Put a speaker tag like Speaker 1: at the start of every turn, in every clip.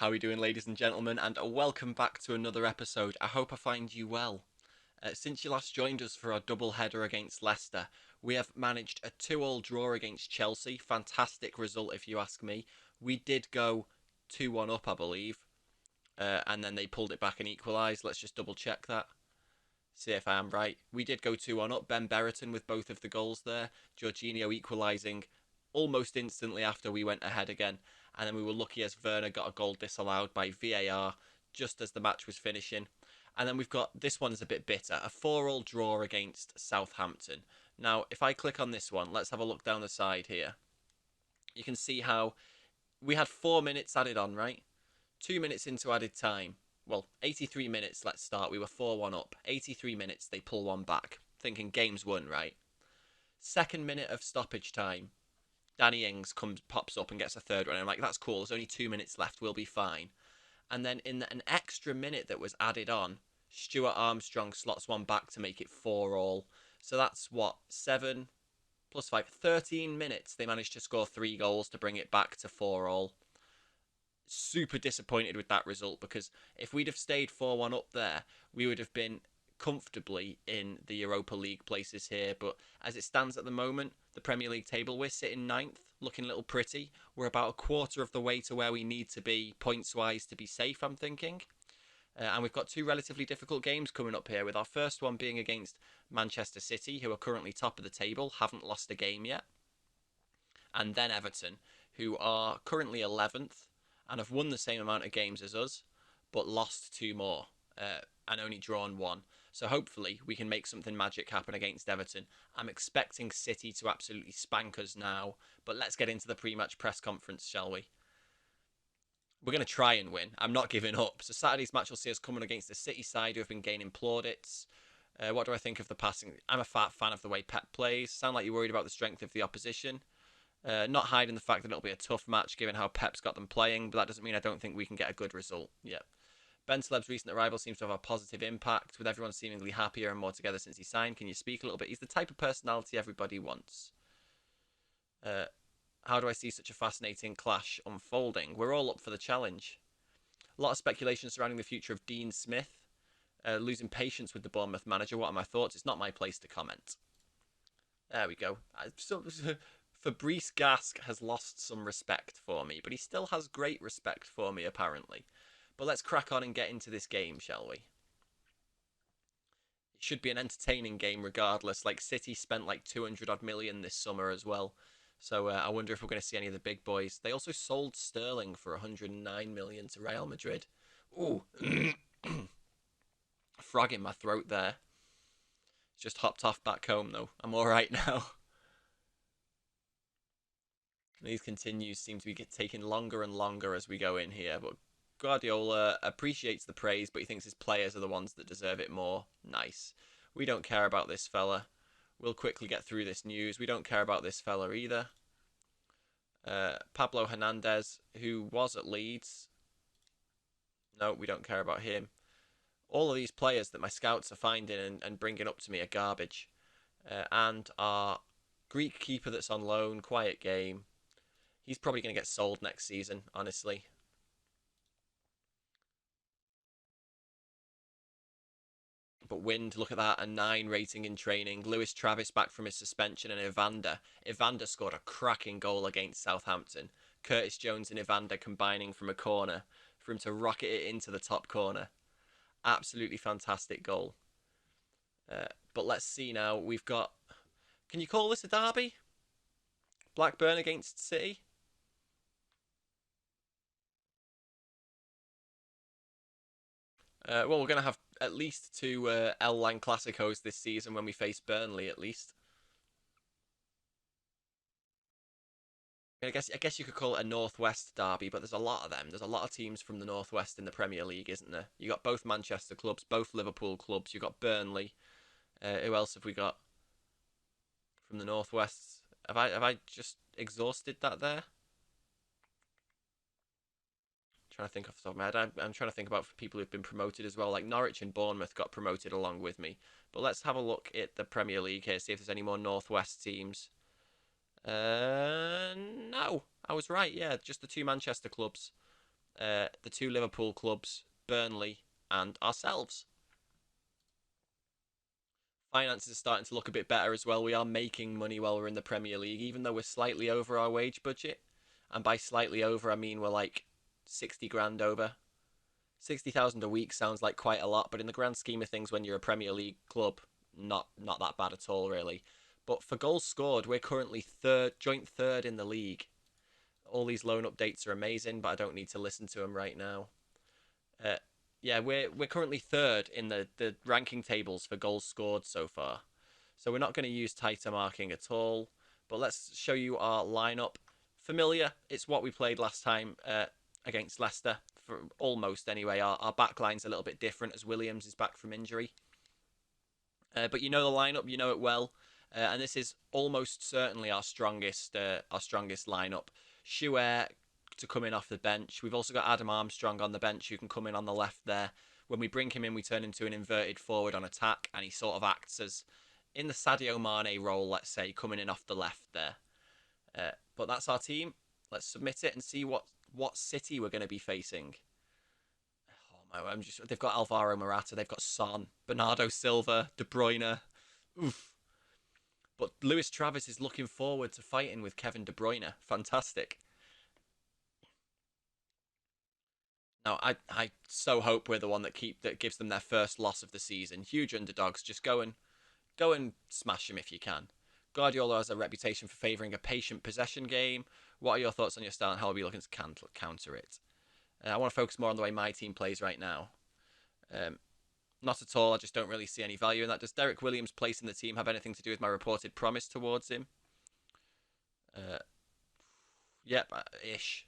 Speaker 1: How are we doing, ladies and gentlemen, and welcome back to another episode. I hope I find you well. Since you last joined us for our double header against Leicester, we have managed a 2-2 draw against Chelsea. Fantastic result, if you ask me. We did go 2-1 up, I believe, and then they pulled it back and equalised. Let's just double check that. See if I am right. We did go 2-1 up. Ben Berreton with both of the goals there. Jorginho equalising almost instantly after we went ahead again. And then we were lucky as Werner got a goal disallowed by VAR just as the match was finishing. And then we've got, this one's a bit bitter, a 4-4 draw against Southampton. Now, if I click on this one, let's have a look down the side here. You can see how we had 4 minutes added on, right? 2 minutes into added time. Well, 83 minutes, let's start. We were 4-1 up. 83 minutes, they pull one back. Thinking game's won, right? Second minute of stoppage time. Danny Ings pops up and gets a third one. And I'm like, that's cool. There's only 2 minutes left. We'll be fine. And then in an extra minute that was added on, Stuart Armstrong slots one back to make it 4-4. So that's what, 7 plus 5, 13 minutes. They managed to score 3 goals to bring it back to 4-4. Super disappointed with that result because if we'd have stayed 4-1 up there, we would have been comfortably in the Europa League places here. But as it stands at the moment, the Premier League table, we're sitting ninth, looking a little pretty. We're about a quarter of the way to where we need to be points-wise to be safe, I'm thinking. And we've got 2 relatively difficult games coming up here, with our first one being against Manchester City, who are currently top of the table, haven't lost a game yet. And then Everton, who are currently 11th and have won the same amount of games as us, but lost 2 more and only drawn 1. So hopefully we can make something magic happen against Everton. I'm expecting City to absolutely spank us now, but let's get into the pre-match press conference, shall we? We're going to try and win. I'm not giving up. So Saturday's match will see us coming against the City side who have been gaining plaudits. What do I think of the passing? I'm a fan of the way Pep plays. Sound like you're worried about the strength of the opposition. Not hiding the fact that it'll be a tough match given how Pep's got them playing, but that doesn't mean I don't think we can get a good result. Yeah. Ben Celeb's recent arrival seems to have a positive impact, with everyone seemingly happier and more together since he signed. Can you speak a little bit? He's the type of personality everybody wants. How do I see such a fascinating clash unfolding? We're all up for the challenge. A lot of speculation surrounding the future of Dean Smith. Losing patience with the Bournemouth manager. What are my thoughts? It's not my place to comment. There we go. Fabrice Gasque has lost some respect for me, but he still has great respect for me, apparently. But let's crack on and get into this game, shall we? It should be an entertaining game regardless. Like, City spent like 200 odd million this summer as well. So I wonder if we're going to see any of the big boys. They also sold Sterling for 109 million to Real Madrid. Ooh. Frog in my throat there. Just hopped off back home though. I'm alright now. These continues seem to be taking longer and longer as we go in here, but Guardiola appreciates the praise, but he thinks his players are the ones that deserve it more. Nice. We don't care about this fella. We'll quickly get through this news. We don't care about this fella either. Pablo Hernandez, who was at Leeds. No, we don't care about him. All of these players that my scouts are finding and bringing up to me are garbage. And our Greek keeper that's on loan, quiet game. He's probably going to get sold next season, honestly. But Wind, look at that, a 9 rating in training. Lewis Travis back from his suspension, and Evander. Evander scored a cracking goal against Southampton. Curtis Jones and Evander combining from a corner for him to rocket it into the top corner. Absolutely fantastic goal. But let's see now. We've got... Can you call this a derby? Blackburn against City? Well, we're going to have at least 2 L-Line Clásicos this season when we face Burnley, at least. I guess you could call it a Northwest derby, but there's a lot of them. There's a lot of teams from the Northwest in the Premier League, isn't there? You got both Manchester clubs, both Liverpool clubs. You got Burnley. Who else have we got from the Northwest? Have I just exhausted that there? Trying to think off the top of my head. I'm trying to think about people who've been promoted as well. Like Norwich and Bournemouth got promoted along with me. But let's have a look at the Premier League here, see if there's any more Northwest teams. No, I was right. Yeah, just the 2 Manchester clubs. the two Liverpool clubs, Burnley and ourselves. Finances are starting to look a bit better as well. We are making money while we're in the Premier League, even though we're slightly over our wage budget. And by slightly over, I mean we're like 60 grand over. 60,000 a week sounds like quite a lot, but in the grand scheme of things, when you're a Premier League club, not that bad at all, really. But for goals scored, we're currently joint third in the league. All these loan updates are amazing, but I don't need to listen to them right now. Uh, yeah, we're currently third in the ranking tables for goals scored so far. So we're not going to use tighter marking at all. But let's show you our lineup. Familiar, it's what we played last time against Leicester, for almost anyway. Our back line's a little bit different as Williams is back from injury. But you know the lineup, you know it well. And this is almost certainly our strongest lineup. Schuer to come in off the bench. We've also got Adam Armstrong on the bench who can come in on the left there. When we bring him in, we turn into an inverted forward on attack, and he sort of acts as in the Sadio Mane role, let's say, coming in off the left there. But that's our team. Let's submit it and see what City we're going to be facing. Oh my, they've got Alvaro Morata, they've got Son, Bernardo Silva, De Bruyne. Oof. But Luis Travis is looking forward to fighting with Kevin De Bruyne. Fantastic. Now, I so hope we're the one that gives them their first loss of the season. Huge underdogs. Just go and smash them if you can. Guardiola has a reputation for favouring a patient possession game. What are your thoughts on your style and how are we looking to counter it? I want to focus more on the way my team plays right now. Not at all. I just don't really see any value in that. Does Derek Williams' place in the team have anything to do with my reported promise towards him? Yep, ish.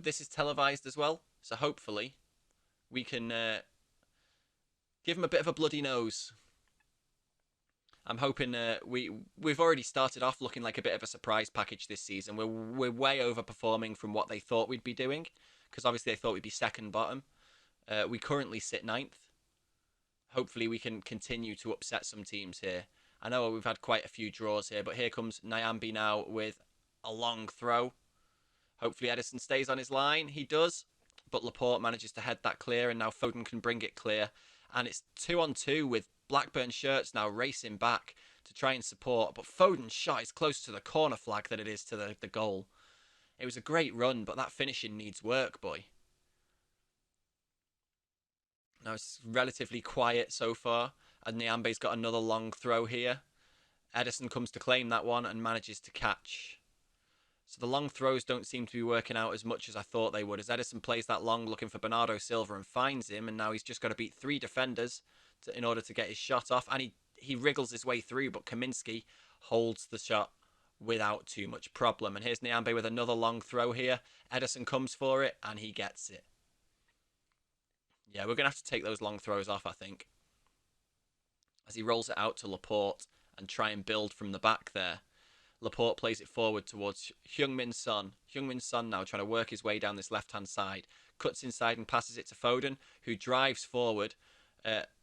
Speaker 1: This is televised as well, so hopefully we can give him a bit of a bloody nose. I'm hoping we've already started off looking like a bit of a surprise package this season. We're way overperforming from what they thought we'd be doing, because obviously they thought we'd be second bottom. We currently sit ninth. Hopefully we can continue to upset some teams here. I know we've had quite a few draws here, but here comes Nyambi now with a long throw. Hopefully Edison stays on his line. He does, but Laporte manages to head that clear, and now Foden can bring it clear. And it's 2-on-2 with Blackburn shirts now racing back to try and support. But Foden's shot is closer to the corner flag than it is to the goal. It was a great run, but that finishing needs work, boy. Now it's relatively quiet so far, and Nyambe's got another long throw here. Edison comes to claim that one and manages to catch. So the long throws don't seem to be working out as much as I thought they would, as Edison plays that long looking for Bernardo Silva and finds him, and now he's just got to beat 3 defenders in order to get his shot off, and he wriggles his way through, but Kaminsky holds the shot without too much problem. And here's Nyambe with another long throw here. Edison comes for it, and he gets it. Yeah, we're going to have to take those long throws off, I think. As he rolls it out to Laporte and try and build from the back there. Laporte plays it forward towards Heung-min Son. Heung-min Son now trying to work his way down this left-hand side. Cuts inside and passes it to Foden, who drives forward.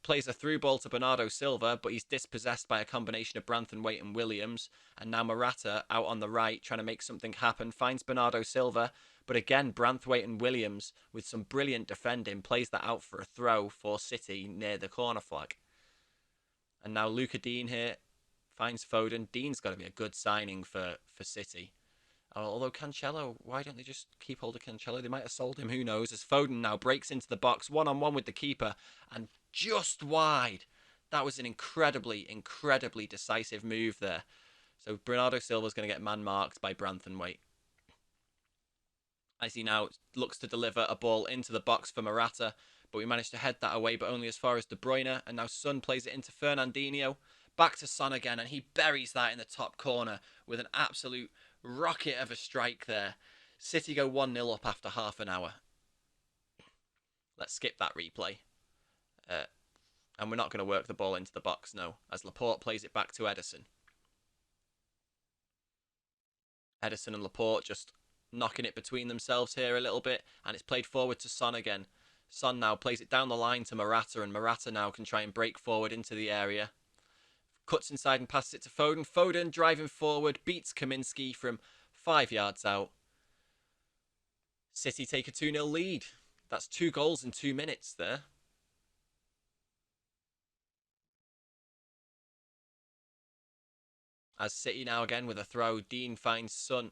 Speaker 1: Plays a through ball to Bernardo Silva, but he's dispossessed by a combination of Branthwaite and Williams. And now Morata out on the right trying to make something happen. Finds Bernardo Silva, but again Branthwaite and Williams with some brilliant defending plays that out for a throw for City near the corner flag. And now Luca Dean here finds Foden. Dean's got to be a good signing for City. Although Cancelo, why don't they just keep hold of Cancelo? They might have sold him, who knows. As Foden now breaks into the box, one-on-one with the keeper, and just wide. That was an incredibly decisive move there. So Bernardo Silva's going to get man-marked by Branthwaite. As he now looks to deliver a ball into the box for Morata, but we managed to head that away, but only as far as De Bruyne, and now Son plays it into Fernandinho. Back to Son again, and he buries that in the top corner with an absolute rocket of a strike there. City go 1-0 up after half an hour. Let's skip that replay. And we're not going to work the ball into the box, no, as Laporte plays it back to Edison. Edison and Laporte just knocking it between themselves here a little bit, and it's played forward to Son again. Son now plays it down the line to Morata, and Morata now can try and break forward into the area. Cuts inside and passes it to Foden. Foden driving forward, beats Kaminsky from 5 yards out. City take a 2-0 lead. That's 2 goals in 2 minutes there. As City now again with a throw. Dean finds Son.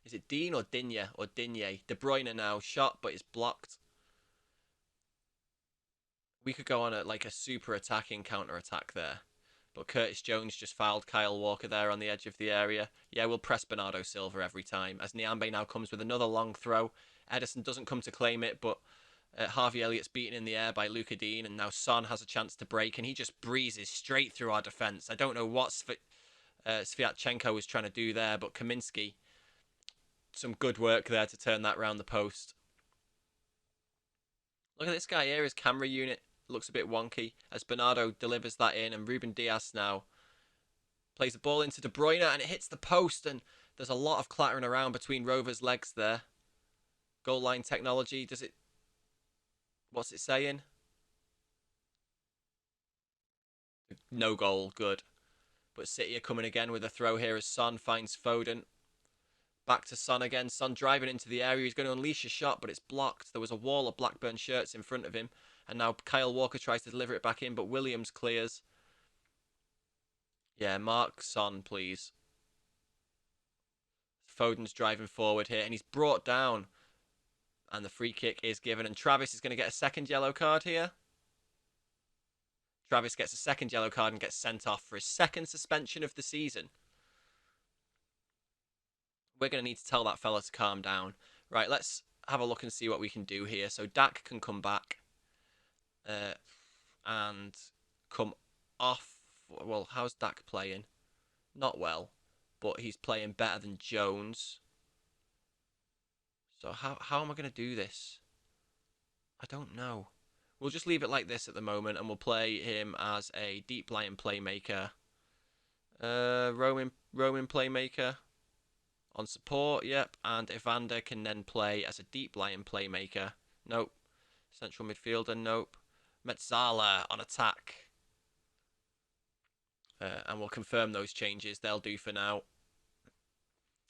Speaker 1: Is it Dean or Digne or Digne? De Bruyne now shot, but it's blocked. We could go on like a super attacking counter attack there. But Curtis Jones just fouled Kyle Walker there on the edge of the area. Yeah, we'll press Bernardo Silva every time. As Niambe now comes with another long throw. Edison doesn't come to claim it, but Harvey Elliott's beaten in the air by Luca Dean, and now Son has a chance to break, and he just breezes straight through our defence. I don't know what Sviatchenko was trying to do there, but Kaminski, some good work there to turn that round the post. Look at this guy here, his camera unit looks a bit wonky as Bernardo delivers that in, and Ruben Dias now plays the ball into De Bruyne, and it hits the post, and there's a lot of clattering around between Rovers' legs there. Goal line technology, does it... What's it saying? No goal, good. But City are coming again with a throw here as Son finds Foden. Back to Son again. Son driving into the area. He's going to unleash a shot, but it's blocked. There was a wall of Blackburn shirts in front of him. And now Kyle Walker tries to deliver it back in, but Williams clears. Yeah, mark Son, please. Foden's driving forward here, and he's brought down. And the free kick is given, and Travis is going to get a second yellow card here. Travis gets a second yellow card and gets sent off for his second suspension of the season. We're going to need to tell that fella to calm down. Right, let's have a look and see what we can do here. So Dak can come back and come off. Well, how's Dak playing? Not well, but he's playing better than Jones. So how am I going to do this? I don't know. We'll just leave it like this at the moment, and we'll play him as a deep lying playmaker. Roman playmaker. On support, yep. And Evander can then play as a deep lying playmaker. Nope. Central midfielder, nope. Metzala on attack. And we'll confirm those changes. They'll do for now.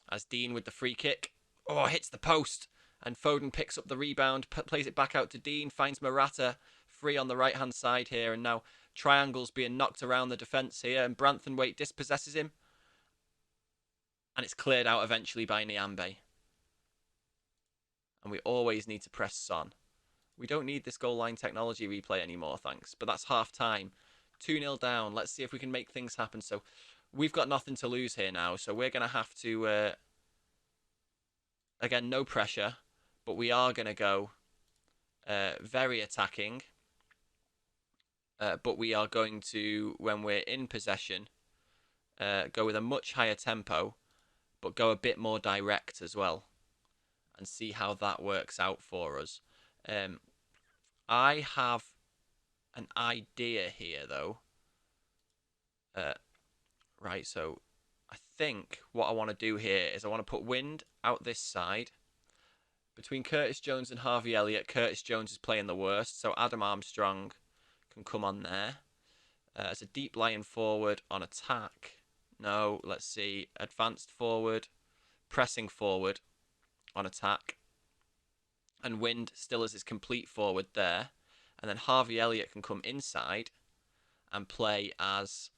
Speaker 1: As Dean with the free kick. Oh, hits the post. And Foden picks up the rebound, plays it back out to Dean, finds Morata free on the right-hand side here. And now Triangle's being knocked around the defence here. And Branthwaite dispossesses him. And it's cleared out eventually by Niambe. And we always need to press Son. We don't need this goal line technology replay anymore, thanks. But that's half time. 2-0 down. Let's see if we can make things happen. So we've got nothing to lose here now. So we're going to have to... again, no pressure. But we are going to go very attacking. But we are going to, when we're in possession, go with a much higher tempo. But go a bit more direct as well. And see how that works out for us. I have an idea here, though. Right, so I think what I want to do here is I want to put Wind out this side. Between Curtis Jones and Harvey Elliott, Curtis Jones is playing the worst, so Adam Armstrong can come on there. As a deep lying forward on attack. No, let's see. Advanced forward. Pressing forward on attack. And Wind still as his complete forward there. And then Harvey Elliott can come inside and play as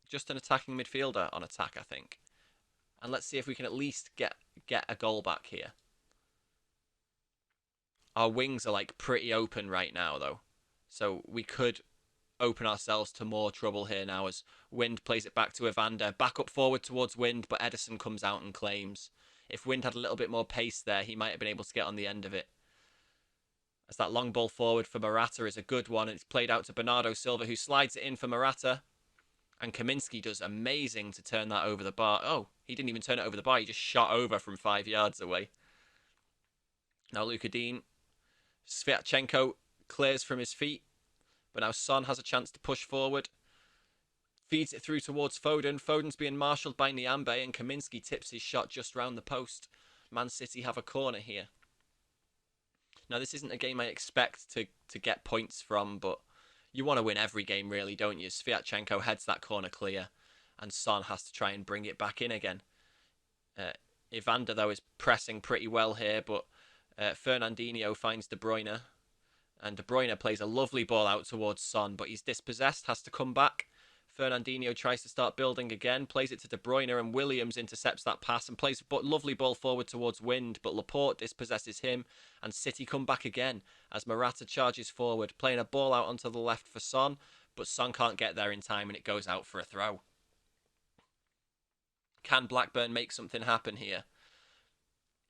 Speaker 1: just an attacking midfielder on attack, I think. And let's see if we can at least get a goal back here. Our wings are like pretty open right now, though. So we could open ourselves to more trouble here now as Wind plays it back to Evander. Back up forward towards Wind, but Edison comes out and claims. If Wind had a little bit more pace there, he might have been able to get on the end of it. As that long ball forward for Morata is a good one. It's played out to Bernardo Silva, who slides it in for Morata. And Kaminski does amazing to turn that over the bar. Oh, he didn't even turn it over the bar. He just shot over from 5 yards away. Now Luca Dean. Sviatchenko clears from his feet. But now Son has a chance to push forward. Feeds it through towards Foden. Foden's being marshalled by Niambe, and Kaminski tips his shot just round the post. Man City have a corner here. Now, this isn't a game I expect to get points from, but you want to win every game, really, don't you? Sviatchenko heads that corner clear, and Son has to try and bring it back in again. Uh, Evander, though, is pressing pretty well here, but Fernandinho finds De Bruyne. And De Bruyne plays a lovely ball out towards Son, but he's dispossessed, has to come back. Fernandinho tries to start building again, plays it to De Bruyne, and Williams intercepts that pass and plays a lovely ball forward towards Wind, but Laporte dispossesses him, and City come back again as Morata charges forward, playing a ball out onto the left for Son, but Son can't get there in time and it goes out for a throw. Can Blackburn make something happen here?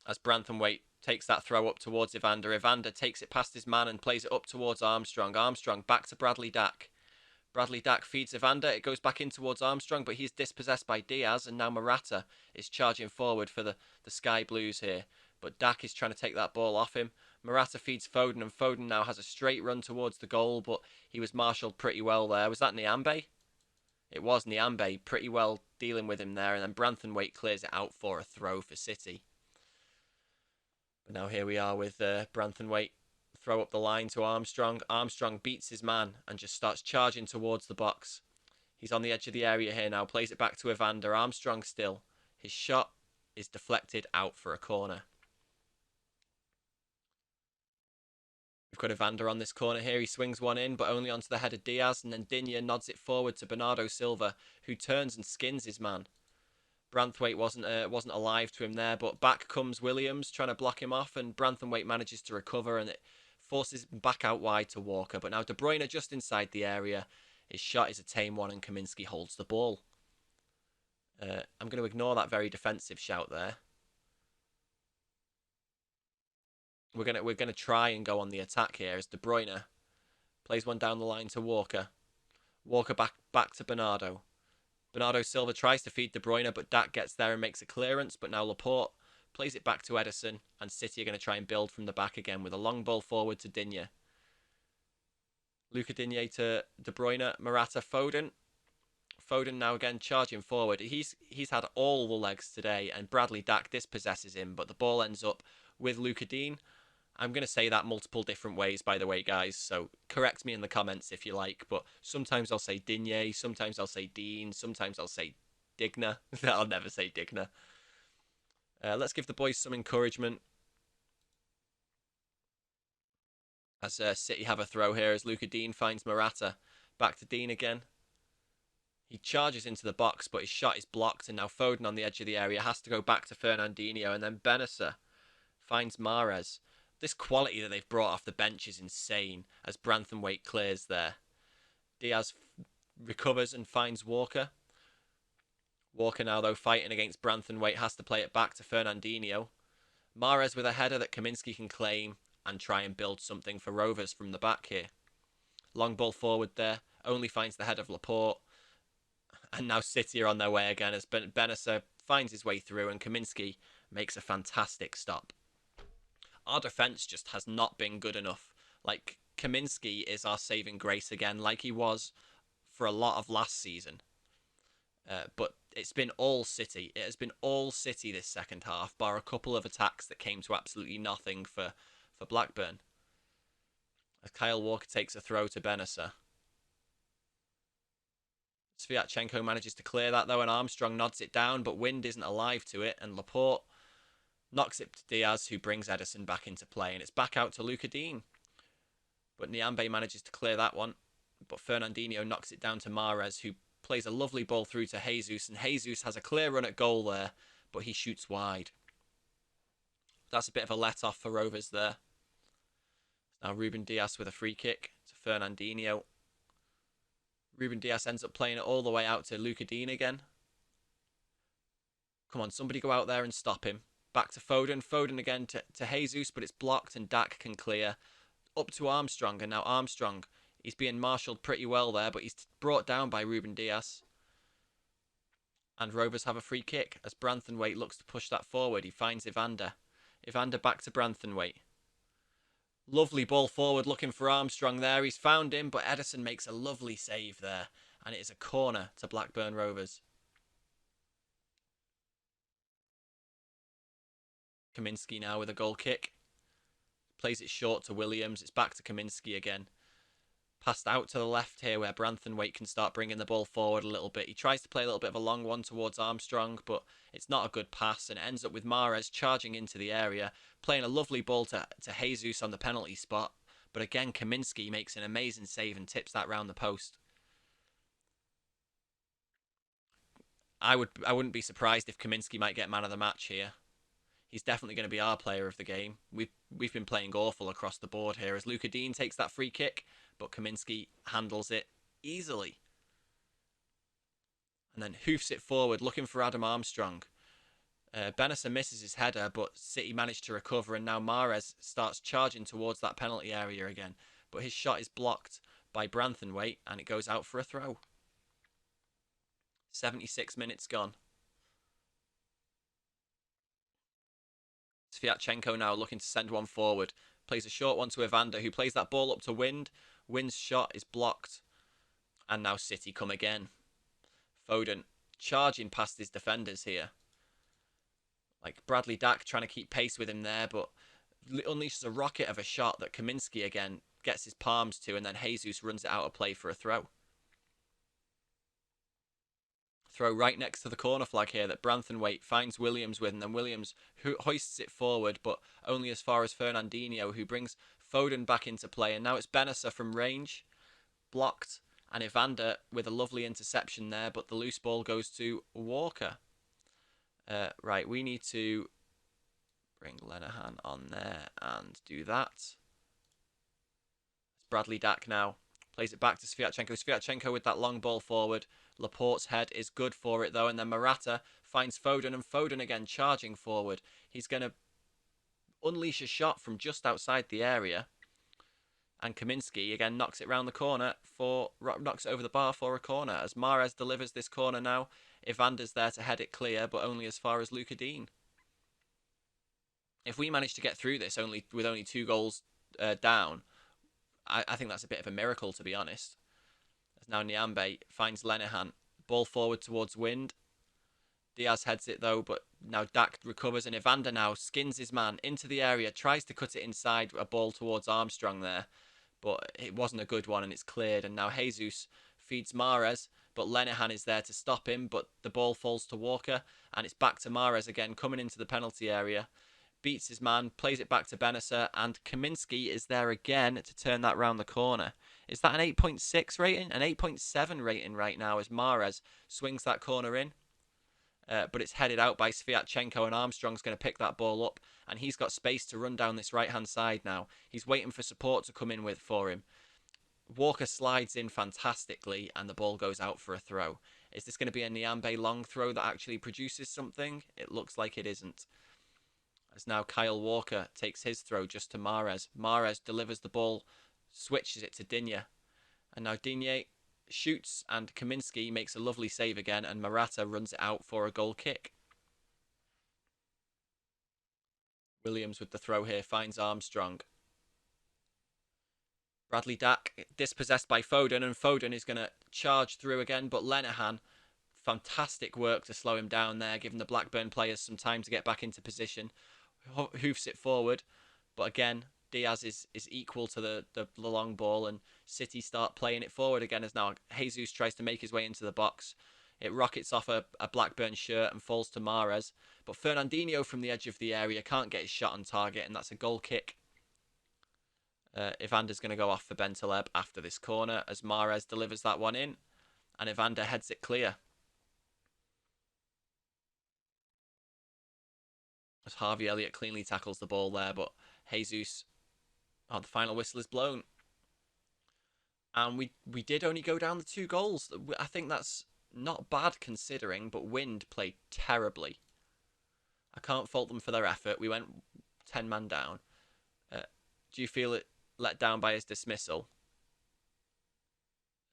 Speaker 1: As Branthwaite takes that throw up towards Evander. Evander takes it past his man and plays it up towards Armstrong. Armstrong back to Bradley Dack. Bradley Dack feeds Evander. It goes back in towards Armstrong, but he's dispossessed by Diaz, and now Morata is charging forward for the Sky Blues here. But Dack is trying to take that ball off him. Morata feeds Foden, and Foden now has a straight run towards the goal, but he was marshalled pretty well there. Was that Nyambe? It was Nyambe, pretty well dealing with him there, and then Branthwaite clears it out for a throw for City. But now here we are with Branthwaite. Throw up the line to Armstrong. Armstrong beats his man and just starts charging towards the box. He's on the edge of the area here now. Plays it back to Evander. Armstrong still. His shot is deflected out for a corner. We've got Evander on this corner here. He swings one in, but only onto the head of Diaz. And then Digne nods it forward to Bernardo Silva, who turns and skins his man. Branthwaite wasn't alive to him there, but back comes Williams trying to block him off, and Branthwaite manages to recover, and it forces him back out wide to Walker. But now De Bruyne just inside the area. His shot is a tame one, and Kaminski holds the ball. I'm going to ignore that very defensive shout there. We're gonna try and go on the attack here as De Bruyne plays one down the line to Walker. Walker back to Bernardo. Bernardo Silva tries to feed De Bruyne, but Dak gets there and makes a clearance. But now Laporte plays it back to Edison, and City are going to try and build from the back again with a long ball forward to Digne. Luca Digne to De Bruyne, Morata, Foden. Foden now again charging forward. He's had all the legs today, and Bradley Dack dispossesses him, but the ball ends up with Luca Dean. I'm going to say that multiple different ways, by the way, guys, so correct me in the comments if you like, but sometimes I'll say Digne, sometimes I'll say Dean, sometimes I'll say Digna. I'll never say Digna. Let's give the boys some encouragement. As City have a throw here, as Luca Dean finds Morata. Back to Dean again. He charges into the box, but his shot is blocked, and now Foden on the edge of the area has to go back to Fernandinho, and then Bennacer finds Mahrez. This quality that they've brought off the bench is insane, as Branthwaite clears there. Diaz recovers and finds Walker. Walker now, though, fighting against Branthwaite, has to play it back to Fernandinho. Mahrez with a header that Kaminski can claim and try and build something for Rovers from the back here. Long ball forward there, only finds the head of Laporte. And now City are on their way again as Bennacer finds his way through and Kaminski makes a fantastic stop. Our defence just has not been good enough. Like, Kaminski is our saving grace again, like he was for a lot of last season. But it's been all City. It has been all City this second half, bar a couple of attacks that came to absolutely nothing for Blackburn. As Kyle Walker takes a throw to Bennacer. Sviatchenko manages to clear that, though, and Armstrong nods it down, but Wind isn't alive to it, and Laporte knocks it to Diaz, who brings Edison back into play, and it's back out to Luca Dean. But Nyambe manages to clear that one, but Fernandinho knocks it down to Mahrez, who plays a lovely ball through to Jesus, and Jesus has a clear run at goal there, but he shoots wide. That's a bit of a let-off for Rovers there. Now Ruben Diaz with a free kick to Fernandinho. Ruben Diaz ends up playing it all the way out to Luca Dean again. Come on, somebody go out there and stop him. Back to Foden. Foden again to Jesus, but it's blocked and Dak can clear. Up to Armstrong, and now Armstrong, he's being marshalled pretty well there, but he's brought down by Ruben Diaz. And Rovers have a free kick as Branthwaite looks to push that forward. He finds Evander. Evander back to Branthwaite. Lovely ball forward looking for Armstrong there. He's found him, but Edison makes a lovely save there. And it is a corner to Blackburn Rovers. Kaminski now with a goal kick. Plays it short to Williams. It's back to Kaminski again. Passed out to the left here where Branthenwaite can start bringing the ball forward a little bit. He tries to play a little bit of a long one towards Armstrong, but it's not a good pass, and it ends up with Mahrez charging into the area, playing a lovely ball to Jesus on the penalty spot. But again, Kaminski makes an amazing save and tips that round the post. I wouldn't be surprised if Kaminski might get man of the match here. He's definitely going to be our player of the game. We've been playing awful across the board here as Luca Dean takes that free kick, but Kaminski handles it easily. And then hoofs it forward, looking for Adam Armstrong. Benessa misses his header, but City managed to recover, and now Mahrez starts charging towards that penalty area again. But his shot is blocked by Branthenwaite, and it goes out for a throw. 76 minutes gone. Sviatchenko now looking to send one forward. Plays a short one to Evander, who plays that ball up to Wind. Wind's shot is blocked. And now City come again. Foden charging past his defenders here. Like Bradley Dack trying to keep pace with him there, but unleashes a rocket of a shot that Kaminski again gets his palms to, and then Jesus runs it out of play for a throw. Throw right next to the corner flag here that Branthenwaite finds Williams with, and then Williams hoists it forward, but only as far as Fernandinho, who brings Foden back into play. And now it's Benessa from range, blocked, and Evander with a lovely interception there, but the loose ball goes to Walker. Right, we need to bring Lenihan on there and do that. It's Bradley Dack now. Plays it back to Sviatchenko. Sviatchenko with that long ball forward. Laporte's head is good for it, though. And then Morata finds Foden, and Foden again charging forward. He's going to unleash a shot from just outside the area. And Kaminski again knocks it round the corner knocks it over the bar for a corner. As Mahrez delivers this corner now, Evander's there to head it clear, but only as far as Luca Dean. If we manage to get through this with only 2 goals down, I think that's a bit of a miracle, to be honest. As now Nyambe finds Lenihan. Ball forward towards Wind. Diaz heads it though, but now Dak recovers, and Evander now skins his man into the area, tries to cut it inside, a ball towards Armstrong there. But it wasn't a good one, and it's cleared. And now Jesus feeds Mahrez, but Lenihan is there to stop him, but the ball falls to Walker, and it's back to Mahrez again, coming into the penalty area. Beats his man, plays it back to Benessa, and Kaminski is there again to turn that round the corner. Is that an 8.6 rating? An 8.7 rating right now as Mahrez swings that corner in. But it's headed out by Sviatchenko, and Armstrong's going to pick that ball up, and he's got space to run down this right-hand side now. He's waiting for support to come in for him. Walker slides in fantastically, and the ball goes out for a throw. Is this going to be a Nyambe long throw that actually produces something? It looks like it isn't. As now Kyle Walker takes his throw just to Mahrez. Mahrez delivers the ball, switches it to Digne. And now Digne shoots, and Kaminski makes a lovely save again, and Morata runs it out for a goal kick. Williams with the throw here finds Armstrong. Bradley Dack dispossessed by Foden, and Foden is going to charge through again, but Lenihan, fantastic work to slow him down there, giving the Blackburn players some time to get back into position. Hoofs it forward, but again Diaz is equal to the long ball, and City start playing it forward again as now Jesus tries to make his way into the box. It rockets off a Blackburn shirt and falls to Mahrez, but Fernandinho from the edge of the area can't get his shot on target, and that's a goal kick. Evander's going to go off for Bentaleb after this corner as Mahrez delivers that one in, and Evander heads it clear. As Harvey Elliott cleanly tackles the ball there, but Jesus, the final whistle is blown. And we did only go down the 2 goals. I think that's not bad considering, but Wind played terribly. I can't fault them for their effort. We went 10 man down. Do you feel it let down by his dismissal?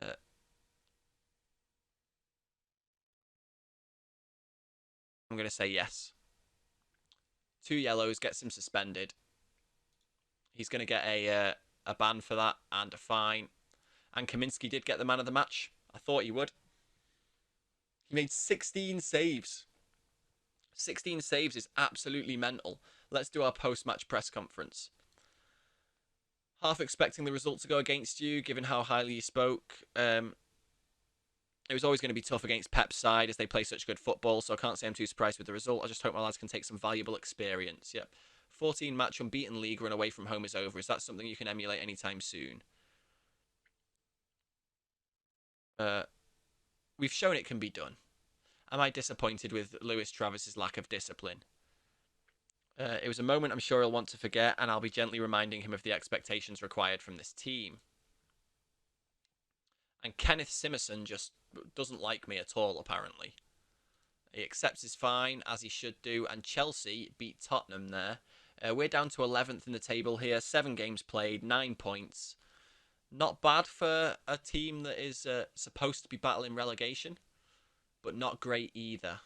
Speaker 1: I'm going to say yes. 2 yellows, gets him suspended. He's going to get a ban for that and a fine. And Kaminski did get the man of the match. I thought he would. He made 16 saves. 16 saves is absolutely mental. Let's do our post-match press conference. Half expecting the result to go against you, given how highly you spoke. It was always going to be tough against Pep's side as they play such good football, so I can't say I'm too surprised with the result. I just hope my lads can take some valuable experience. Yep. 14 match unbeaten league run away from home is over. Is that something you can emulate anytime soon? Uh, we've shown it can be done. Am I disappointed with Lewis Travis's lack of discipline? It was a moment I'm sure he'll want to forget, and I'll be gently reminding him of the expectations required from this team. And Kenneth Simerson just doesn't like me at all, apparently. He accepts his fine, as he should do, and Chelsea beat Tottenham there. We're down to 11th in the table here, 7 games played, 9 points. Not bad for a team that is supposed to be battling relegation, but not great either.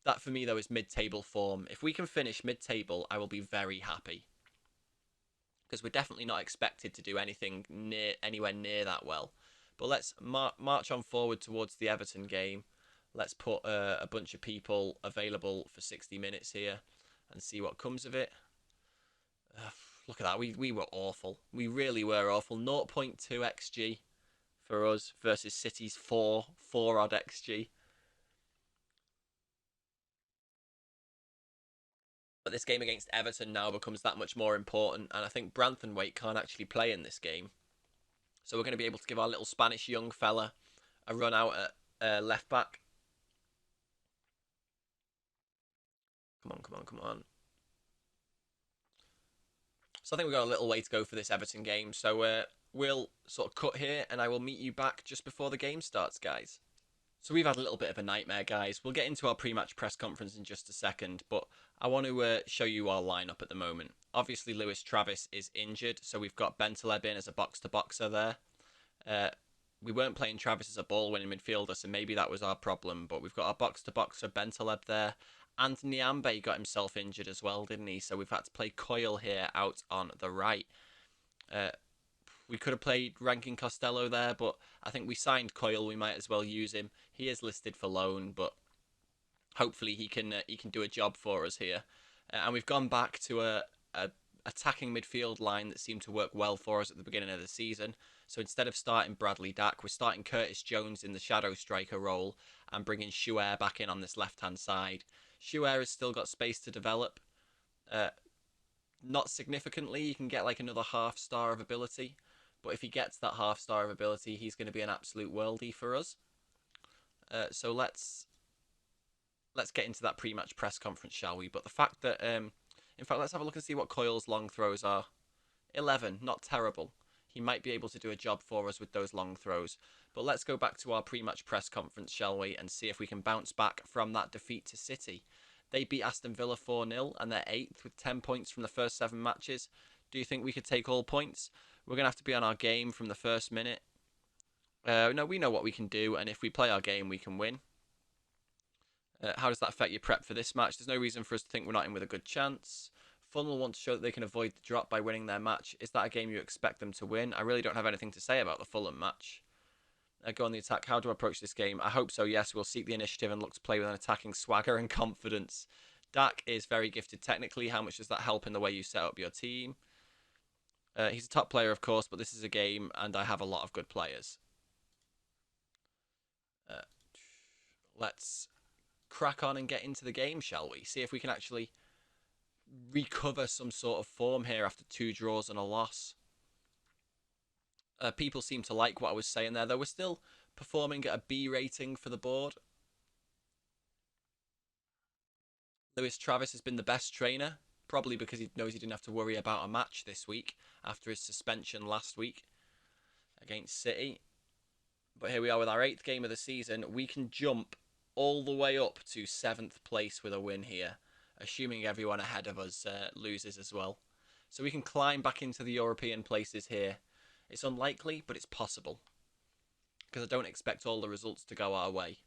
Speaker 1: That for me, though, is mid-table form. If we can finish mid-table, I will be very happy. Because we're definitely not expected to do anything anywhere near that well. But let's march on forward towards the Everton game. Let's put a bunch of people available for 60 minutes here and see what comes of it. Look at that. We were awful. We really were awful. 0.2 XG for us versus City's 4 odd XG. But this game against Everton now becomes that much more important, and I think Branthwaite can't actually play in this game. So we're going to be able to give our little Spanish young fella a run out at left back. Come on, come on, come on. So I think we've got a little way to go for this Everton game. So we'll sort of cut here, and I will meet you back just before the game starts, guys. So we've had a little bit of a nightmare, guys. We'll get into our pre-match press conference in just a second, but I want to show you our lineup at the moment. Obviously, Lewis Travis is injured, so we've got Bentaleb in as a box-to-boxer there. We weren't playing Travis as a ball-winning midfielder, so maybe that was our problem, but we've got our box-to-boxer Bentaleb there. And Nyambe got himself injured as well, didn't he? So we've had to play Coyle here out on the right. We could have played Rankin Costello there, but I think we signed Coyle. We might as well use him. He is listed for loan, but hopefully he can do a job for us here. And we've gone back to a attacking midfield line that seemed to work well for us at the beginning of the season. So instead of starting Bradley Dack, we're starting Curtis Jones in the shadow striker role and bringing Schuer back in on this left-hand side. Schuer has still got space to develop. Not significantly, you can get like another half star of ability. But if he gets that half star of ability, he's going to be an absolute worldie for us. So let's get into that pre-match press conference, shall we? But the fact that, in fact, let's have a look and see what Coyle's long throws are. 11, not terrible. He might be able to do a job for us with those long throws. But let's go back to our pre-match press conference, shall we, and see if we can bounce back from that defeat to City. They beat Aston Villa 4-0, and they're 8th with 10 points from the first 7 matches. Do you think we could take all points? We're going to have to be on our game from the first minute. No, we know what we can do, and if we play our game, we can win. How does that affect your prep for this match? There's no reason for us to think we're not in with a good chance. Fulham will want to show that they can avoid the drop by winning their match. Is that a game you expect them to win? I really don't have anything to say about the Fulham match. Go on the attack. How do I approach this game? I hope so, yes. We'll seek the initiative and look to play with an attacking swagger and confidence. Dak is very gifted technically. How much does that help in the way you set up your team? He's a top player, of course, but this is a game, and I have a lot of good players. Let's crack on and get into the game, shall we? See if we can actually recover some sort of form here after 2 draws and a loss. People seem to like what I was saying there, though we're still performing at a B rating for the board. Lewis Travis has been the best trainer, probably because he knows he didn't have to worry about a match this week after his suspension last week against City. But here we are with our 8th game of the season. We can jump all the way up to 7th place with a win here, assuming everyone ahead of us loses as well. So we can climb back into the European places here. It's unlikely, but it's possible, because I don't expect all the results to go our way.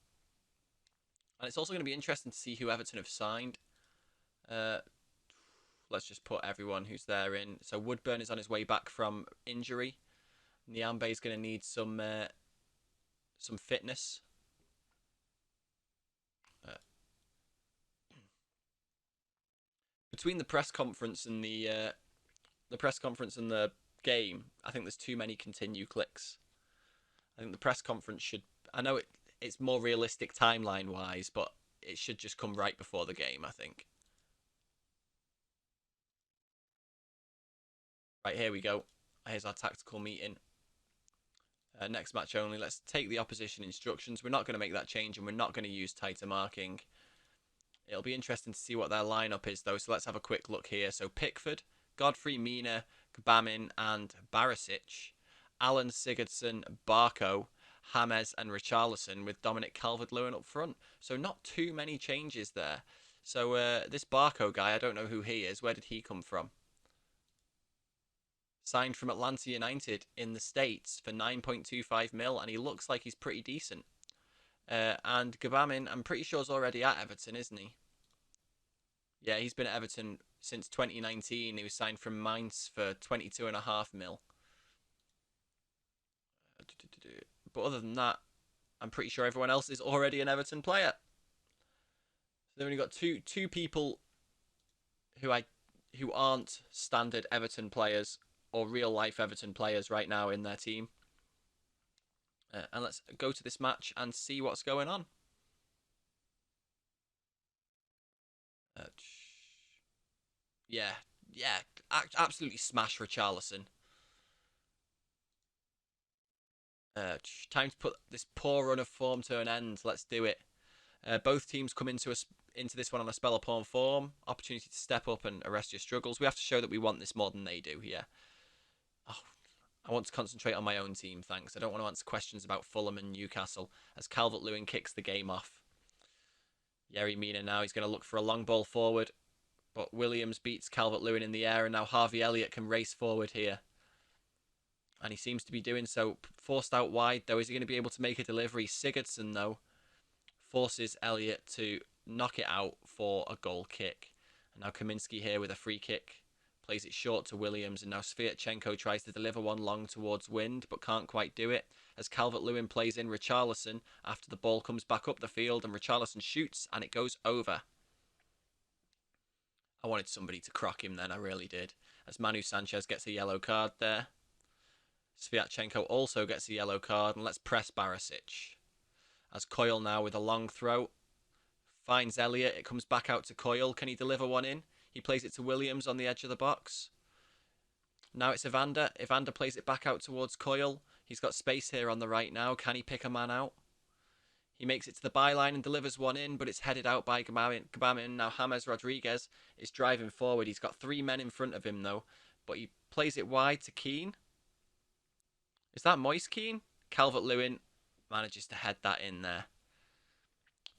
Speaker 1: And it's also going to be interesting to see who Everton have signed. Let's just put everyone who's there in. So Woodburn is on his way back from injury. Nyambe is going to need some fitness. Between the press conference and the game, I think there's too many continue clicks. I think the press conference should. I know it's more realistic timeline wise, but it should just come right before the game, I think. Right, here we go. Here's our tactical meeting. Next match only. Let's take the opposition instructions. We're not going to make that change, and we're not going to use tighter marking. It'll be interesting to see what their lineup is, though. So let's have a quick look here. So Pickford, Godfrey, Mina, Gbamin, and Barisic. Alan, Sigurdsson, Barco, James, and Richarlison, with Dominic Calvert-Lewin up front. So not too many changes there. So this Barco guy, I don't know who he is. Where did he come from? Signed from Atlanta United in the States for 9.25 mil, and he looks like he's pretty decent. And Gbamin, I'm pretty sure, is already at Everton, isn't he? Yeah, he's been at Everton since 2019. He was signed from Mainz for 22.5 mil. But other than that, I'm pretty sure everyone else is already an Everton player. So they've only got two people who aren't standard Everton players or real life Everton players right now in their team. And let's go to this match and see what's going on. Yeah, absolutely smash Richarlison. Time to put this poor run of form to an end. Let's do it. Both teams come into this one on a spell of poor form. Opportunity to step up and arrest your struggles. We have to show that we want this more than they do here. Oh, I want to concentrate on my own team, thanks. I don't want to answer questions about Fulham and Newcastle as Calvert-Lewin kicks the game off. Yerry Mina now, he's going to look for a long ball forward. But Williams beats Calvert-Lewin in the air, and now Harvey Elliott can race forward here. And he seems to be doing so. Forced out wide, though. Is he going to be able to make a delivery? Sigurdsson, though, forces Elliott to knock it out for a goal kick. And now Kaminski here with a free kick. Plays it short to Williams. And now Sviatchenko tries to deliver one long towards Wind, but can't quite do it. As Calvert-Lewin plays in Richarlison after the ball comes back up the field. And Richarlison shoots, and it goes over. I wanted somebody to crock him then, I really did. As Manu Sanchez gets a yellow card there. Sviatchenko also gets a yellow card, and let's press Barisic. As Coyle now with a long throw. Finds Elliott, it comes back out to Coyle. Can he deliver one in? He plays it to Williams on the edge of the box. Now it's Evander. Evander plays it back out towards Coyle. He's got space here on the right now. Can he pick a man out? He makes it to the byline and delivers one in, but it's headed out by Gbamin. Now James Rodriguez is driving forward. He's got 3 men in front of him, though. But he plays it wide to Keane. Is that Moise Keane? Calvert-Lewin manages to head that in there.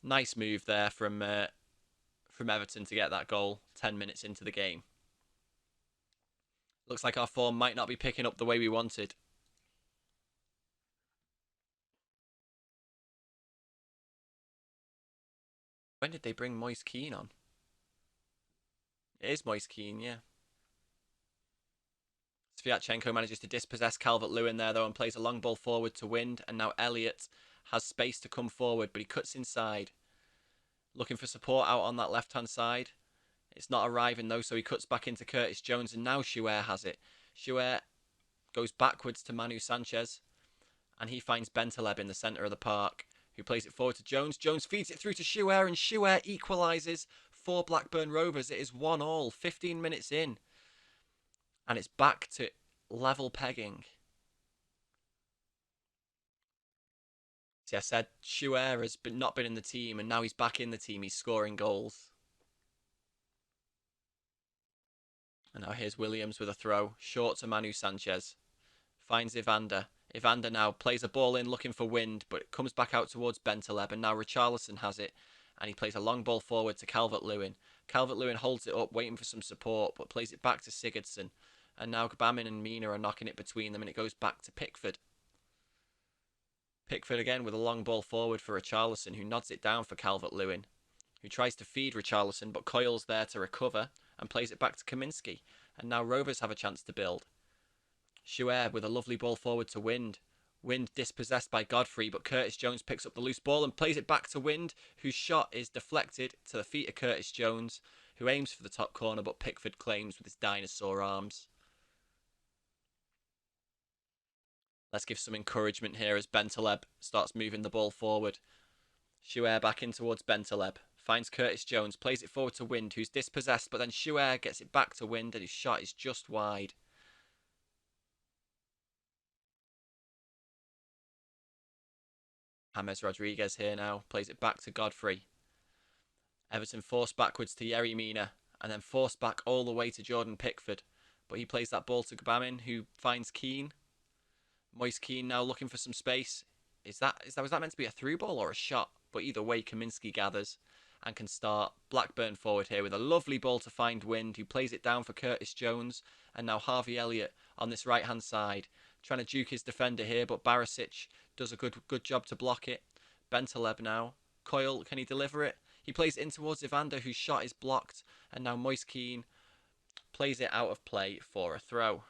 Speaker 1: Nice move there from Everton to get that goal 10 minutes into the game. Looks like our form might not be picking up the way we wanted. When did they bring Moise Keane on? It is Moise Keane, yeah. Sviatchenko manages to dispossess Calvert-Lewin there, though, and plays a long ball forward to Wind. And now Elliott has space to come forward, but he cuts inside. Looking for support out on that left-hand side. It's not arriving, though, so he cuts back into Curtis Jones, and now Chouet has it. Chouet goes backwards to Manu Sanchez, and he finds Bentaleb in the centre of the park, who plays it forward to Jones. Jones feeds it through to Chouet, and Chouet equalises for Blackburn Rovers. It is 1-1, 15 minutes in. And it's back to level pegging. See, I said Chouet has not been in the team, and now he's back in the team. He's scoring goals. And now here's Williams with a throw. Short to Manu Sanchez. Finds Evander. Evander now plays a ball in looking for Wind, but it comes back out towards Bentaleb, and now Richarlison has it. And he plays a long ball forward to Calvert-Lewin. Calvert-Lewin holds it up, waiting for some support, but plays it back to Sigurdsson. And now Gbamin and Mina are knocking it between them, and it goes back to Pickford. Pickford again with a long ball forward for Richarlison, who nods it down for Calvert-Lewin, who tries to feed Richarlison, but Coyle's there to recover and plays it back to Kaminski. And now Rovers have a chance to build. Chouet with a lovely ball forward to Wind. Wind dispossessed by Godfrey, but Curtis Jones picks up the loose ball and plays it back to Wind, whose shot is deflected to the feet of Curtis Jones, who aims for the top corner, but Pickford claims with his dinosaur arms. Let's give some encouragement here as Bentaleb starts moving the ball forward. Schuer back in towards Bentaleb. Finds Curtis Jones, plays it forward to Wind, who's dispossessed, but then Schuer gets it back to Wind, and his shot is just wide. James Rodriguez here now, plays it back to Godfrey. Everton forced backwards to Yerry Mina, and then forced back all the way to Jordan Pickford. But he plays that ball to Gbamin, who finds Keane. Moise Keane now looking for some space. Was that meant to be a through ball or a shot? But either way, Kaminsky gathers and can start. Blackburn forward here with a lovely ball to find Wind, who plays it down for Curtis Jones. And now Harvey Elliott on this right-hand side, trying to juke his defender here, but Barisic does a good job to block it. Bentaleb now. Coyle, can he deliver it? He plays it in towards Evander, whose shot is blocked. And now Moise Keane plays it out of play for a throw.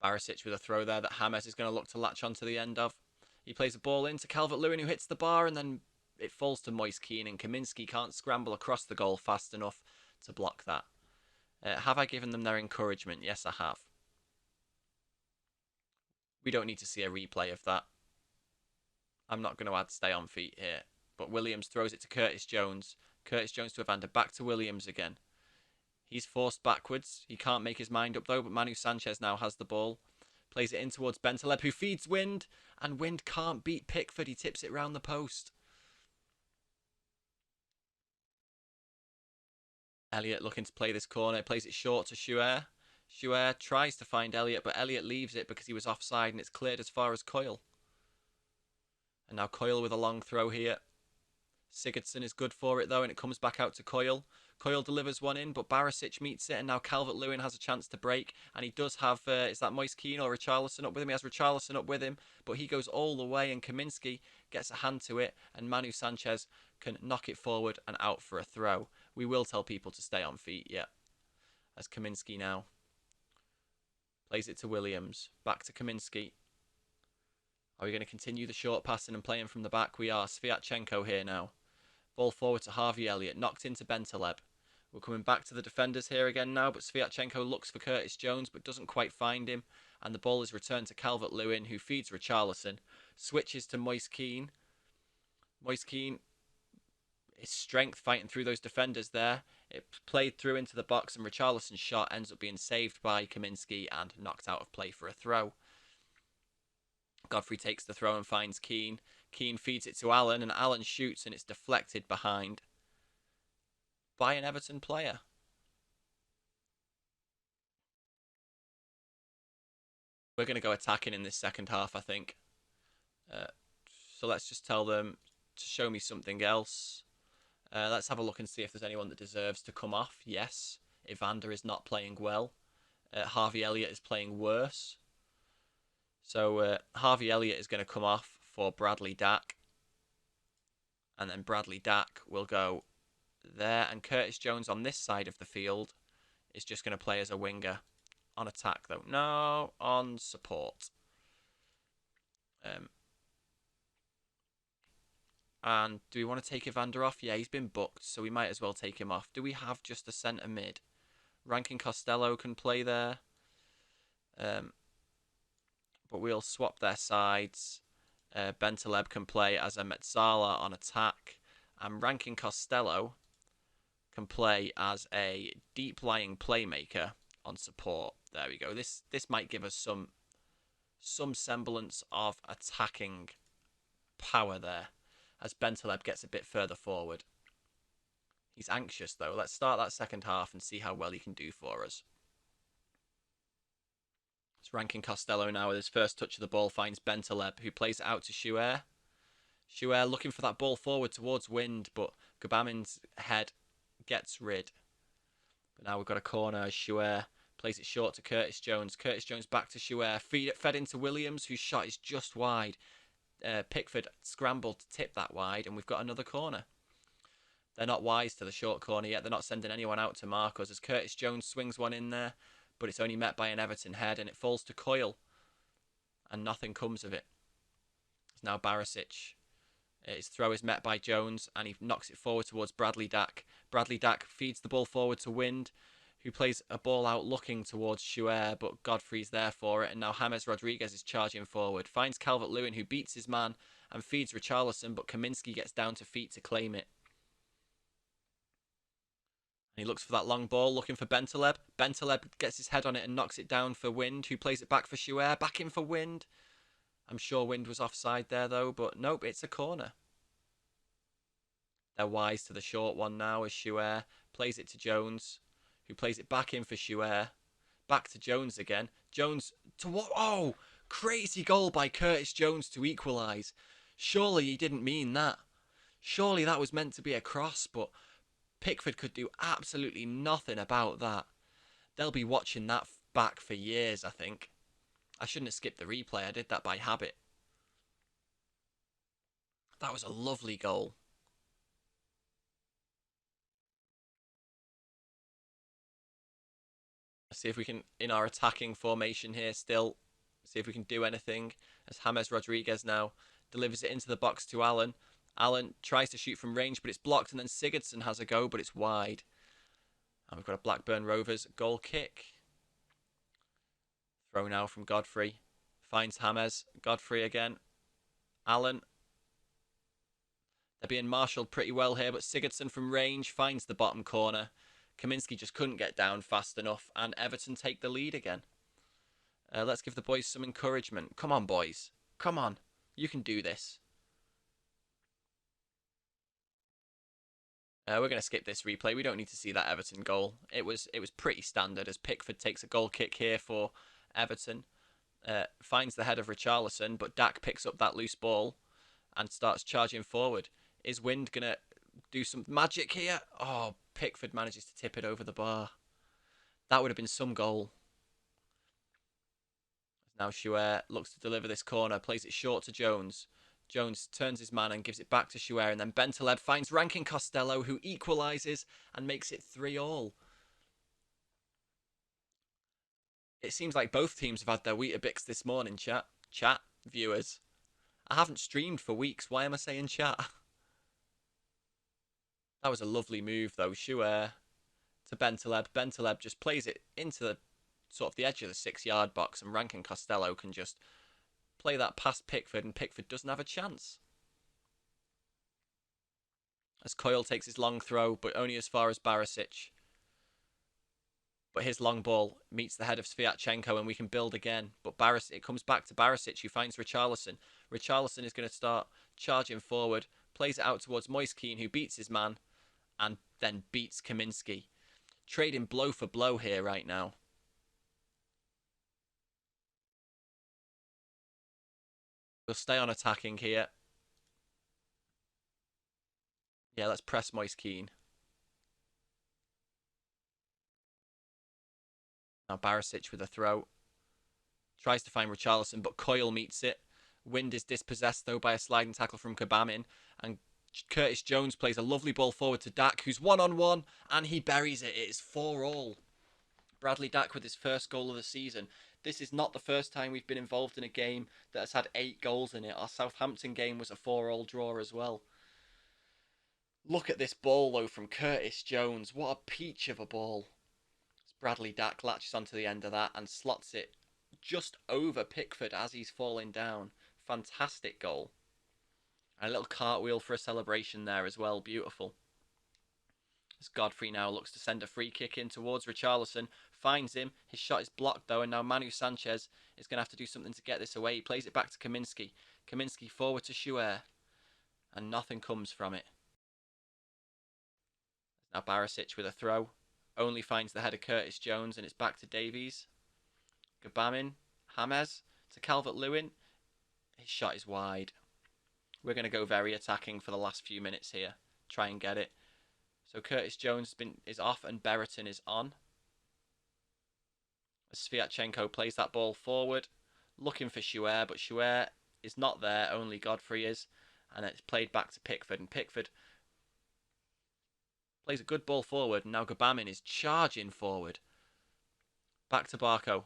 Speaker 1: Barisic with a throw there that James is going to look to latch onto the end of. He plays a ball into Calvert-Lewin, who hits the bar, and then it falls to Moise Keane, and Kaminsky can't scramble across the goal fast enough to block that. Have I given them their encouragement? Yes, I have. We don't need to see a replay of that. I'm not going to add stay on feet here. But Williams throws it to Curtis Jones. Curtis Jones to Evander. Back to Williams again. He's forced backwards. He can't make his mind up though, but Manu Sanchez now has the ball. Plays it in towards Bentaleb, who feeds Wind. And Wind can't beat Pickford. He tips it round the post. Elliott looking to play this corner. Plays it short to Schuer. Schuer tries to find Elliott, but Elliott leaves it because he was offside, and it's cleared as far as Coyle. And now Coyle with a long throw here. Sigurdsson is good for it though, and it comes back out to Coyle. Coyle delivers one in, but Barisic meets it, and now Calvert-Lewin has a chance to break, and he does have, is that Moise Keane or Richarlison up with him? He has Richarlison up with him, but he goes all the way, and Kaminsky gets a hand to it, and Manu Sanchez can knock it forward and out for a throw. We will tell people to stay on feet, yeah. As Kaminsky now plays it to Williams, back to Kaminsky. Are we going to continue the short passing and playing from the back? We are. Sviatchenko here now. Ball forward to Harvey Elliott, knocked into Bentaleb. We're coming back to the defenders here again now, but Sviatchenko looks for Curtis Jones but doesn't quite find him. And the ball is returned to Calvert-Lewin, who feeds Richarlison. Switches to Moise Keane. Moise Keane, his strength fighting through those defenders there. It played through into the box, and Richarlison's shot ends up being saved by Kaminsky and knocked out of play for a throw. Godfrey takes the throw and finds Keane. Keane feeds it to Allen, and Allen shoots, and it's deflected behind by an Everton player. We're going to go attacking in this second half, I think. So let's just tell them to show me something else. Let's have a look and see if there's anyone that deserves to come off. Yes, Evander is not playing well. Harvey Elliott is playing worse. So Harvey Elliott is going to come off for Bradley Dack. And then Bradley Dack will go there. And Curtis Jones on this side of the field is just going to play as a winger. On attack, though. No, on support. And do we want to take Evander off? Yeah, he's been booked, so we might as well take him off. Do we have just a centre mid? Rankin Costello can play there. But we'll swap their sides. Bentaleb can play as a Metzala on attack. And Rankin Costello can play as a deep-lying playmaker on support. There we go. This might give us some semblance of attacking power there, as Bentaleb gets a bit further forward. He's anxious, though. Let's start that second half and see how well he can do for us. It's Rankin Costello now with his first touch of the ball, finds Bentaleb, who plays it out to Schuer. Schuer looking for that ball forward towards Wind, but Gbamin's head gets rid. But now we've got a corner. Schuer plays it short to Curtis Jones. Curtis Jones back to Schuer. Fed into Williams, whose shot is just wide. Pickford scrambled to tip that wide, and we've got another corner. They're not wise to the short corner yet. They're not sending anyone out to mark us as Curtis Jones swings one in there, but it's only met by an Everton head, and it falls to Coyle, and nothing comes of it. It's now Barisic. His throw is met by Jones, and he knocks it forward towards Bradley Dack. Bradley Dack feeds the ball forward to Wind, who plays a ball out looking towards Schuer, but Godfrey's there for it. And now James Rodriguez is charging forward. Finds Calvert-Lewin, who beats his man and feeds Richarlison, but Kaminski gets down to feet to claim it. And he looks for that long ball, looking for Bentaleb. Bentaleb gets his head on it and knocks it down for Wind, who plays it back for Schuer. Back in for Wind. I'm sure Wind was offside there, though, but nope, it's a corner. They're wise to the short one now as Schuer plays it to Jones, who plays it back in for Schuer. Back to Jones again. Jones to what? Oh, crazy goal by Curtis Jones to equalise. Surely he didn't mean that. Surely that was meant to be a cross, but Pickford could do absolutely nothing about that. They'll be watching that back for years, I think. I shouldn't have skipped the replay. I did that by habit. That was a lovely goal. Let's see if we can, in our attacking formation here still, see if we can do anything. As James Rodriguez now delivers it into the box to Allen. Allen tries to shoot from range, but it's blocked, and then Sigurdsson has a go, but it's wide. And we've got a Blackburn Rovers goal kick. Throw now from Godfrey. Finds James. Godfrey again. Allen. They're being marshalled pretty well here, but Sigurdsson from range finds the bottom corner. Kaminski just couldn't get down fast enough, and Everton take the lead again. Let's give the boys some encouragement. Come on, boys. Come on. You can do this. We're going to skip this replay. We don't need to see that Everton goal. It was pretty standard as Pickford takes a goal kick here for Everton. Finds the head of Richarlison, but Dak picks up that loose ball and starts charging forward. Is Wind going to do some magic here? Oh, Pickford manages to tip it over the bar. That would have been some goal. Now Schuer looks to deliver this corner, plays it short to Jones. Jones turns his man and gives it back to Schuer, and then Bentaleb finds Rankin Costello, who equalises and makes it 3-3. It seems like both teams have had their Weetabix this morning, chat. Chat, viewers. I haven't streamed for weeks. Why am I saying chat? That was a lovely move, though. Schuer to Bentaleb. Bentaleb just plays it into the sort of the edge of the 6-yard box, and Rankin Costello can just play that past Pickford, and Pickford doesn't have a chance. As Coyle takes his long throw, but only as far as Barisic. But his long ball meets the head of Sviatchenko, and we can build again. But it comes back to Barisic, who finds Richarlison. Richarlison is going to start charging forward, plays it out towards Moise Kean, who beats his man, and then beats Kaminski. Trading blow for blow here right now. We'll stay on attacking here. Yeah, let's press Moise Kean. Now Barisic with a throw. Tries to find Richarlison, but Coyle meets it. Wind is dispossessed, though, by a sliding tackle from Kabamin. And Curtis Jones plays a lovely ball forward to Dak, who's one-on-one, and he buries it. It is 4-4. Bradley Dack with his first goal of the season. This is not the first time we've been involved in a game that has had 8 goals in it. Our Southampton game was a 4-4 draw as well. Look at this ball, though, from Curtis Jones. What a peach of a ball. Bradley Dack latches onto the end of that and slots it just over Pickford as he's falling down. Fantastic goal. And a little cartwheel for a celebration there as well. Beautiful. As Godfrey now looks to send a free kick in towards Richarlison. Finds him. His shot is blocked, though, and now Manu Sanchez is going to have to do something to get this away. He plays it back to Kaminski. Kaminski forward to Schuer. And nothing comes from it. Now Barisic with a throw. Only finds the head of Curtis Jones, and it's back to Davies. Gabamin. James to Calvert-Lewin. His shot is wide. We're going to go very attacking for the last few minutes here. Try and get it. So Curtis Jones is off and Brereton is on. As Sviatchenko plays that ball forward. Looking for Schuer, but Schuer is not there. Only Godfrey is. And it's played back to Pickford. And Pickford plays a good ball forward. And now Gabamin is charging forward. Back to Barco.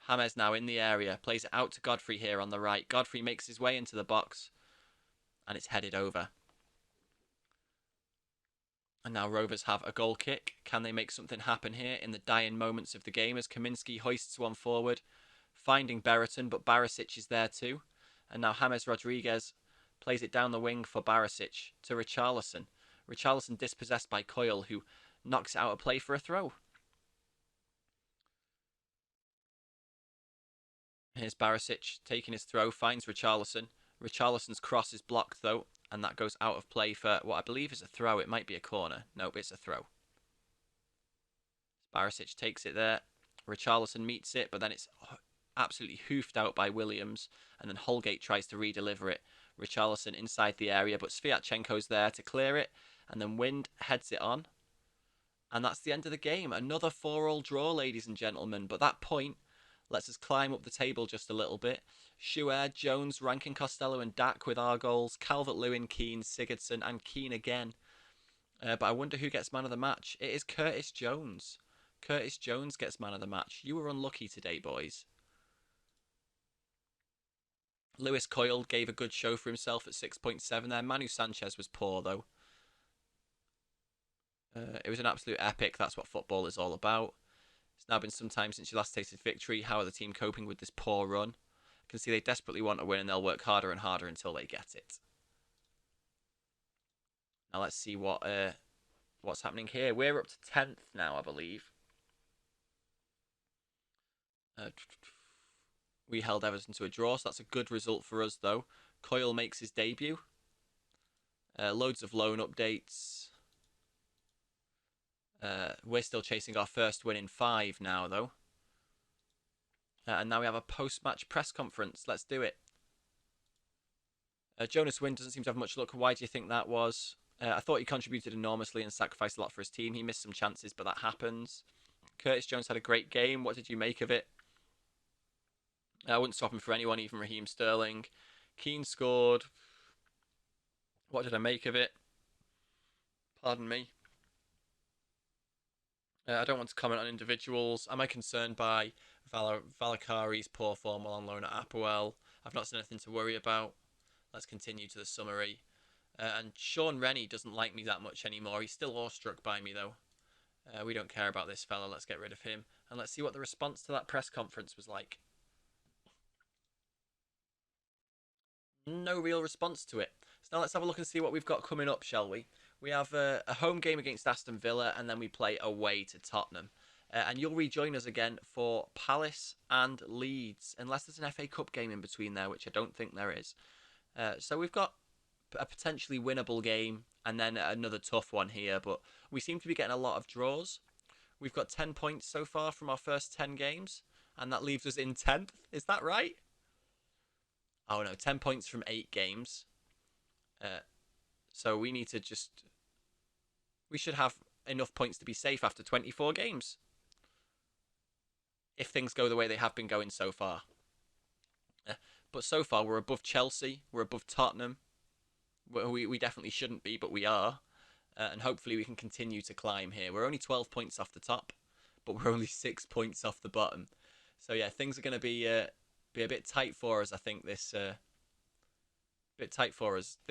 Speaker 1: James now in the area. Plays it out to Godfrey here on the right. Godfrey makes his way into the box. And it's headed over. And now Rovers have a goal kick. Can they make something happen here in the dying moments of the game as Kaminski hoists one forward, finding Brereton, but Barisic is there too. And now James Rodriguez plays it down the wing for Barisic to Richarlison. Richarlison dispossessed by Coyle, who knocks it out of play for a throw. Here's Barisic taking his throw, finds Richarlison. Richarlison's cross is blocked though, and that goes out of play for what I believe is a throw. It might be a corner. Nope, it's a throw. Barisic takes it there. Richarlison meets it, but then it's absolutely hoofed out by Williams, and then Holgate tries to redeliver it. Richarlison inside the area, but Sviatchenko's there to clear it, and then Wind heads it on. And that's the end of the game. Another 4-4 draw, ladies and gentlemen. But that point lets us climb up the table just a little bit. Schuer, Jones, Rankin, Costello and Dak with our goals. Calvert-Lewin, Keane, Sigurdsson and Keane again. But I wonder who gets man of the match. It is Curtis Jones. Curtis Jones gets man of the match. You were unlucky today, boys. Lewis Coyle gave a good show for himself at 6.7 there. Manu Sanchez was poor, though. It was an absolute epic. That's what football is all about. It's now been some time since you last tasted victory. How are the team coping with this poor run? I can see they desperately want to win and they'll work harder and harder until they get it. Now let's see what's happening here. We're up to 10th now, I believe. We held Everton to a draw, so that's a good result for us, though. Coyle makes his debut. Loads of loan updates. We're still chasing our first win in 5 now, though. And now we have a post-match press conference. Let's do it. Jonas Wind doesn't seem to have much luck. Why do you think that was? I thought he contributed enormously and sacrificed a lot for his team. He missed some chances, but that happens. Curtis Jones had a great game. What did you make of it? I wouldn't swap him for anyone, even Raheem Sterling. Keane scored. What did I make of it? Pardon me. I don't want to comment on individuals. Am I concerned by Valakari's poor form while on loan at Apoel? I've not seen anything to worry about. Let's continue to the summary. And Sean Rennie doesn't like me that much anymore. He's still awestruck by me, though. We don't care about this fella. Let's get rid of him. And let's see what the response to that press conference was like. No real response to it. So now let's have a look and see what we've got coming up, shall we? We have a home game against Aston Villa, and then we play away to Tottenham. And you'll rejoin us again for Palace and Leeds, unless there's an FA Cup game in between there, which I don't think there is. So we've got a potentially winnable game, and then another tough one here, but we seem to be getting a lot of draws. We've got 10 points so far from our first 10 games, and that leaves us in 10th. Is that right? Oh no, 10 points from 8 games. So we need to just... We should have enough points to be safe after 24 games. If things go the way they have been going so far. But so far, we're above Chelsea. We're above Tottenham. We definitely shouldn't be, but we are. And hopefully we can continue to climb here. We're only 12 points off the top, but we're only 6 points off the bottom. So yeah, things are going to be a bit tight for us, I think, this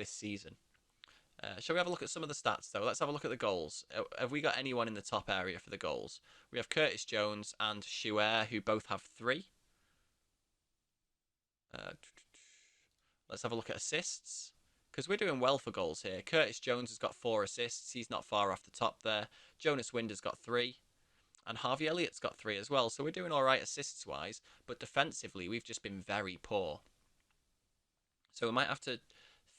Speaker 1: season. Shall we have a look at some of the stats, though? Let's have a look at the goals. Have we got anyone in the top area for the goals? We have Curtis Jones and Schuer, who both have 3. Let's have a look at assists, because we're doing well for goals here. Curtis Jones has got 4 assists. He's not far off the top there. Jonas Wind has got 3. And Harvey Elliott's got 3 as well. So we're doing all right assists-wise, but defensively, we've just been very poor. So we might have to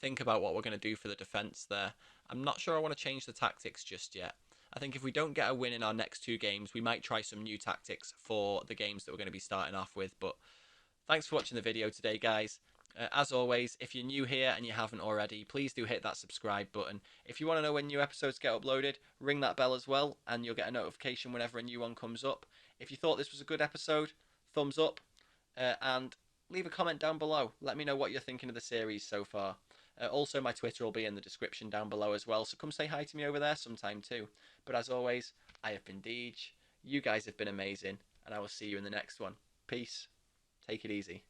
Speaker 1: think about what we're going to do for the defence there. I'm not sure I want to change the tactics just yet. I think if we don't get a win in our next 2 games, we might try some new tactics for the games that we're going to be starting off with. But thanks for watching the video today, guys. As always, if you're new here and you haven't already, please do hit that subscribe button. If you want to know when new episodes get uploaded, ring that bell as well, and you'll get a notification whenever a new one comes up. If you thought this was a good episode, thumbs up, and leave a comment down below. Let me know what you're thinking of the series so far. Also, my Twitter will be in the description down below as well, so come say hi to me over there sometime too. But as always, I have been Deej, you guys have been amazing, and I will see you in the next one. Peace. Take it easy.